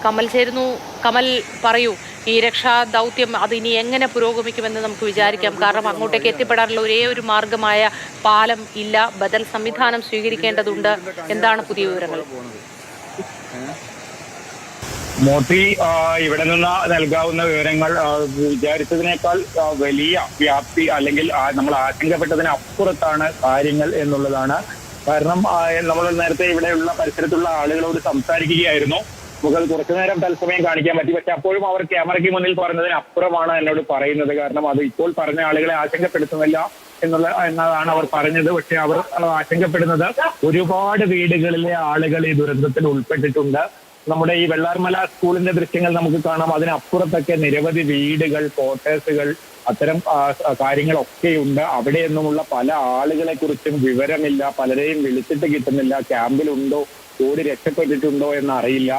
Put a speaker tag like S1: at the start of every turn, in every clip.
S1: കമൽ ചേരുന്നു. കമൽ, പറയൂ, ഈ രക്ഷാ ദൗത്യം അതിനി എങ്ങനെ പുരോഗമിക്കുമെന്ന് നമുക്ക് വിചാരിക്കാം. കാരണം അങ്ങോട്ടേക്ക് എത്തിപ്പെടാനുള്ള ഒരേ ഒരു മാർഗമായ പാലം ഇല്ല, ബദൽ സംവിധാനം സ്വീകരിക്കേണ്ടതുണ്ട്. എന്താണ് പുതിയ വിവരങ്ങൾ?
S2: മോത്തി, ഇവിടെ നിന്ന് നൽകാവുന്ന വിവരങ്ങൾ വിചാരിച്ചതിനേക്കാൾ വലിയ വ്യാപ്തി അല്ലെങ്കിൽ നമ്മൾ ആശങ്കപ്പെട്ടതിന് അപ്പുറത്താണ് കാര്യങ്ങൾ എന്നുള്ളതാണ്. കാരണം നമ്മൾ നേരത്തെ ഇവിടെയുള്ള പരിസരത്തുള്ള ആളുകളോട് സംസാരിക്കുകയായിരുന്നു. നമുക്ക് കുറച്ചു നേരം തത്സമയം കാണിക്കാൻ പറ്റി, പക്ഷെ അപ്പോഴും അവർ ക്യാമറയ്ക്ക് മുന്നിൽ പറഞ്ഞതിന് അപ്പുറമാണ് എന്നോട് പറയുന്നത്. കാരണം അത് ഇപ്പോൾ പറഞ്ഞ ആളുകളെ ആശങ്കപ്പെടുത്തുന്നില്ല എന്നതാണ് അവർ പറഞ്ഞത്. പക്ഷെ അവർ ആശങ്കപ്പെടുന്നത് ഒരുപാട് വീടുകളിലെ ആളുകൾ ഈ ദുരന്തത്തിൽ ഉൾപ്പെട്ടിട്ടുണ്ട്. നമ്മുടെ ഈ വെള്ളാർമല സ്കൂളിന്റെ ദൃശ്യങ്ങൾ നമുക്ക് കാണാം. അതിനപ്പുറത്തൊക്കെ നിരവധി വീടുകൾ, ക്വാർട്ടേഴ്സുകൾ, അത്തരം കാര്യങ്ങളൊക്കെയുണ്ട്. അവിടെയൊന്നുമുള്ള പല ആളുകളെ കുറിച്ചും വിവരമില്ല. പലരെയും വിളിച്ചിട്ട് കിട്ടുന്നില്ല. ക്യാമ്പിലുണ്ടോ, ഓടി രക്ഷപ്പെട്ടിട്ടുണ്ടോ എന്നറിയില്ല.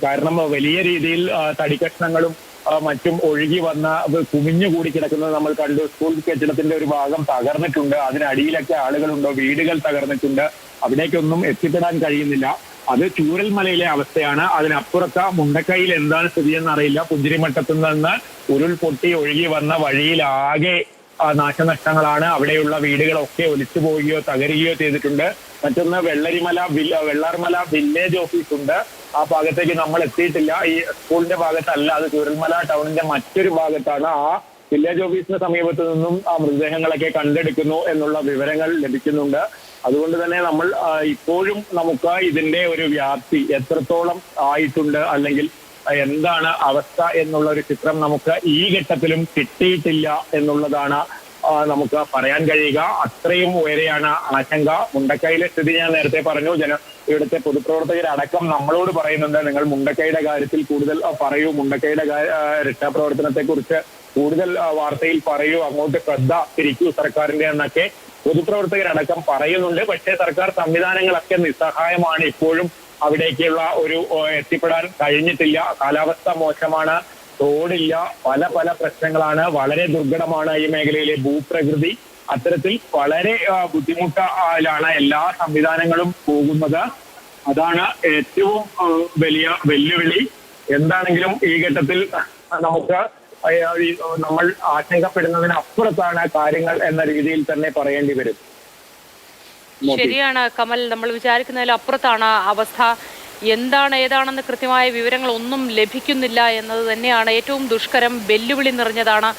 S2: കാരണം വലിയ രീതിയിൽ തടിക്കഷ്ണങ്ങളും മറ്റും ഒഴുകി വന്ന കുമിഞ്ഞുകൂടി കിടക്കുന്നത് നമ്മൾ കണ്ടു. സ്കൂൾ കെട്ടിടത്തിന്റെ ഒരു ഭാഗം തകർന്നിട്ടുണ്ട്. അതിനടിയിലൊക്കെ ആളുകളുണ്ടോ, വീടുകൾ തകർന്നിട്ടുണ്ട്. അവിടേക്കൊന്നും എത്തിപ്പെടാൻ കഴിയുന്നില്ല. അത് ചൂരൽമലയിലെ അവസ്ഥയാണ്. അതിനപ്പുറത്ത് മുണ്ടക്കൈയിൽ എന്താണ് സ്ഥിതിയെന്ന് അറിയില്ല. പുഞ്ചിരിമട്ടത്തു നിന്ന് ഉരുൾപൊട്ടി ഒഴുകി വന്ന വഴിയിലാകെ നാശനഷ്ടങ്ങളാണ്. അവിടെയുള്ള വീടുകളൊക്കെ ഒലിച്ചു പോവുകയോ തകരുകയോ ചെയ്തിട്ടുണ്ട്. മറ്റൊന്ന് വെള്ളാർമല വില്ലേജ് ഓഫീസ് ഉണ്ട്. ആ ഭാഗത്തേക്ക് നമ്മൾ എത്തിയിട്ടില്ല. ഈ സ്കൂളിന്റെ ഭാഗത്തല്ല, അത് ചൂരൽമല ടൗണിന്റെ മറ്റൊരു ഭാഗത്താണ്. ആ വില്ലേജ് ഓഫീസിന് സമീപത്തു നിന്നും ആ മൃതദേഹങ്ങളൊക്കെ കണ്ടെടുക്കുന്നു എന്നുള്ള വിവരങ്ങൾ ലഭിക്കുന്നുണ്ട്. അതുകൊണ്ട് തന്നെ നമ്മൾ ഇപ്പോഴും നമുക്ക് ഇതിന്റെ ഒരു വ്യാപ്തി എത്രത്തോളം ആയിട്ടുണ്ട്, അല്ലെങ്കിൽ എന്താണ് അവസ്ഥ എന്നുള്ള ഒരു ചിത്രം നമുക്ക് ഈ ഘട്ടത്തിലും കിട്ടിയിട്ടില്ല എന്നുള്ളതാണ് നമുക്ക് പറയാൻ കഴിയുക. അത്രയും ഉയരെയാണ് ആശങ്ക. മുണ്ടക്കൈയിലെ സ്ഥിതി ഞാൻ നേരത്തെ പറഞ്ഞു. ഇവിടുത്തെ പൊതുപ്രവർത്തകരടക്കം നമ്മളോട് പറയുന്നുണ്ട്, നിങ്ങൾ മുണ്ടക്കൈയുടെ കാര്യത്തിൽ കൂടുതൽ പറയൂ, മുണ്ടക്കൈയുടെ രക്ഷാപ്രവർത്തനത്തെ കുറിച്ച് കൂടുതൽ വാർത്തയിൽ പറയൂ, അങ്ങോട്ട് ശ്രദ്ധ തിരിക്കൂ സർക്കാരിന്റെ എന്നൊക്കെ പൊതുപ്രവർത്തകരടക്കം പറയുന്നുണ്ട്. പക്ഷേ സർക്കാർ സംവിധാനങ്ങളൊക്കെ നിസ്സഹായമാണ്. ഇപ്പോഴും അവിടേക്കുള്ള ഒരു എത്തിപ്പെടാൻ കഴിഞ്ഞിട്ടില്ല. കാലാവസ്ഥ മോശമാണ്, റോഡില്ല, പല പ്രശ്നങ്ങളാണ്. വളരെ ദുർഘടമാണ് ഈ മേഖലയിലെ ഭൂപ്രകൃതി. അത്തരത്തിൽ വളരെ ബുദ്ധിമുട്ടിലാണ് എല്ലാ സംവിധാനങ്ങളും പോകുന്നത്. അതാണ് ഏറ്റവും വലിയ വെല്ലുവിളി. എന്താണെങ്കിലും ഈ ഘട്ടത്തിൽ നമുക്ക് നമ്മൾ ആശങ്കപ്പെടുന്നതിന് അപ്പുറത്താണ് കാര്യങ്ങൾ എന്ന രീതിയിൽ തന്നെ പറയേണ്ടി വരും.
S1: ശരിയാണ് കമൽ, നമ്മൾ വിചാരിക്കുന്നതിൽ അപ്പുറത്താണ് അവസ്ഥ. എന്താണ് ഏതാണെന്ന് കൃത്യമായ വിവരങ്ങൾ ഒന്നും ലഭിക്കുന്നില്ല എന്നത് തന്നെയാണ് ഏറ്റവും ദുഷ്കരം, വെല്ലുവിളി നിറഞ്ഞതാണ്.